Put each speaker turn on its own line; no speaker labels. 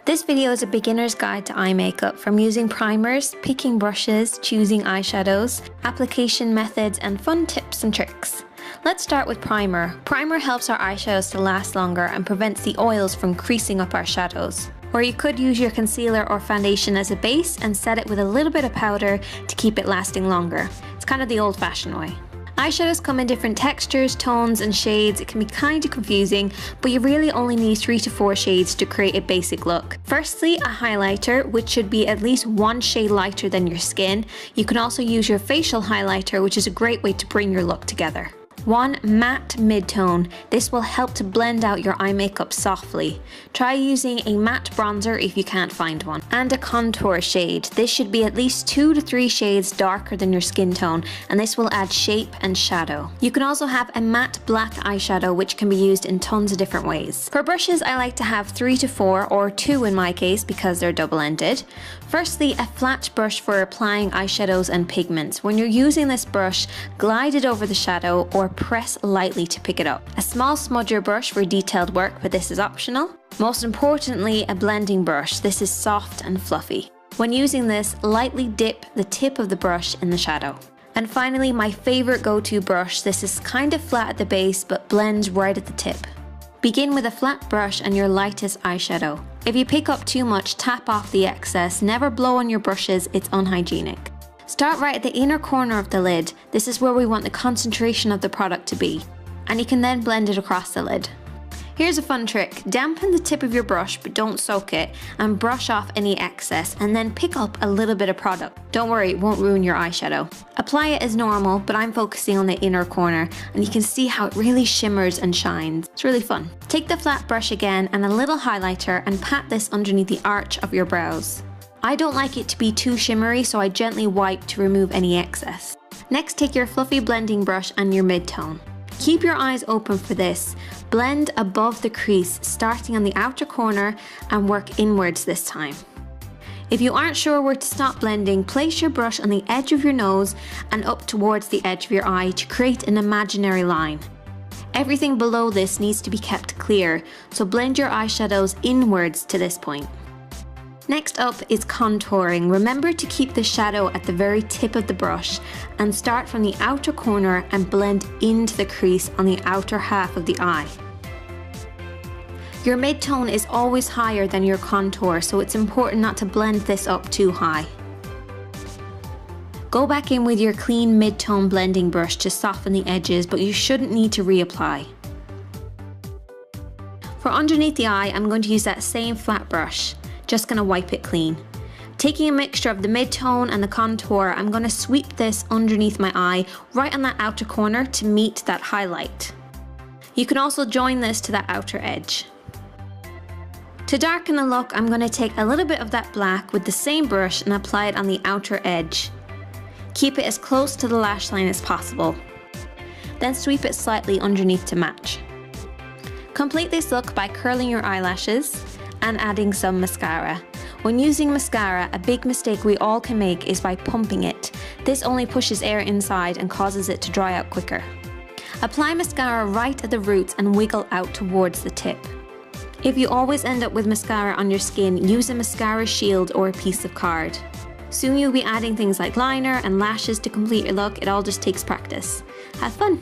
This video is a beginner's guide to eye makeup, from using primers, picking brushes, choosing eyeshadows, application methods, and fun tips and tricks. Let's start with primer. Primer helps our eyeshadows to last longer and prevents the oils from creasing up our shadows. Or you could use your concealer or foundation as a base and set it with a little bit of powder to keep it lasting longer. It's kind of the old-fashioned way. Eyeshadows come in different textures, tones, and shades. It can be kind of confusing, but you really only need 3 to 4 shades to create a basic look. Firstly, a highlighter, which should be at least 1 shade lighter than your skin. You can also use your facial highlighter, which is a great way to bring your look together. 1 matte mid-tone. This will help to blend out your eye makeup softly. Try using a matte bronzer if you can't find one. And a contour shade. This should be at least 2 to 3 shades darker than your skin tone, and this will add shape and shadow. You can also have a matte black eyeshadow, which can be used in tons of different ways. For brushes, I like to have 3 to 4, or 2 in my case because they're double-ended. Firstly, a flat brush for applying eyeshadows and pigments. When you're using this brush, glide it over the shadow or press lightly to pick it up. A small smudger brush for detailed work, but this is optional. Most importantly, a blending brush. This is soft and fluffy. When using this, lightly dip the tip of the brush in the shadow. And finally, my favorite go-to brush. This is kind of flat at the base, but blends right at the tip. Begin with a flat brush and your lightest eyeshadow. If you pick up too much, tap off the excess. Never blow on your brushes, it's unhygienic. Start right at the inner corner of the lid. This is where we want the concentration of the product to be. And you can then blend it across the lid. Here's a fun trick. Dampen the tip of your brush, but don't soak it, and brush off any excess, and then pick up a little bit of product. Don't worry, it won't ruin your eyeshadow. Apply it as normal, but I'm focusing on the inner corner, and you can see how it really shimmers and shines. It's really fun. Take the flat brush again and a little highlighter and pat this underneath the arch of your brows. I don't like it to be too shimmery, so I gently wipe to remove any excess. Next, take your fluffy blending brush and your mid-tone. Keep your eyes open for this. Blend above the crease, starting on the outer corner, and work inwards this time. If you aren't sure where to stop blending, place your brush on the edge of your nose and up towards the edge of your eye to create an imaginary line. Everything below this needs to be kept clear, so blend your eyeshadows inwards to this point. Next up is contouring. Remember to keep the shadow at the very tip of the brush and start from the outer corner and blend into the crease on the outer half of the eye. Your mid-tone is always higher than your contour, so it's important not to blend this up too high. Go back in with your clean mid-tone blending brush to soften the edges, but you shouldn't need to reapply. For underneath the eye, I'm going to use that same flat brush. Just gonna wipe it clean. Taking a mixture of the mid-tone and the contour, I'm gonna sweep this underneath my eye, right on that outer corner to meet that highlight. You can also join this to that outer edge. To darken the look, I'm gonna take a little bit of that black with the same brush and apply it on the outer edge. Keep it as close to the lash line as possible. Then sweep it slightly underneath to match. Complete this look by curling your eyelashes and adding some mascara. When using mascara, a big mistake we all can make is by pumping it. This only pushes air inside and causes it to dry out quicker. Apply mascara right at the roots and wiggle out towards the tip. If you always end up with mascara on your skin, use a mascara shield or a piece of card. Soon you'll be adding things like liner and lashes to complete your look. It all just takes practice. Have fun!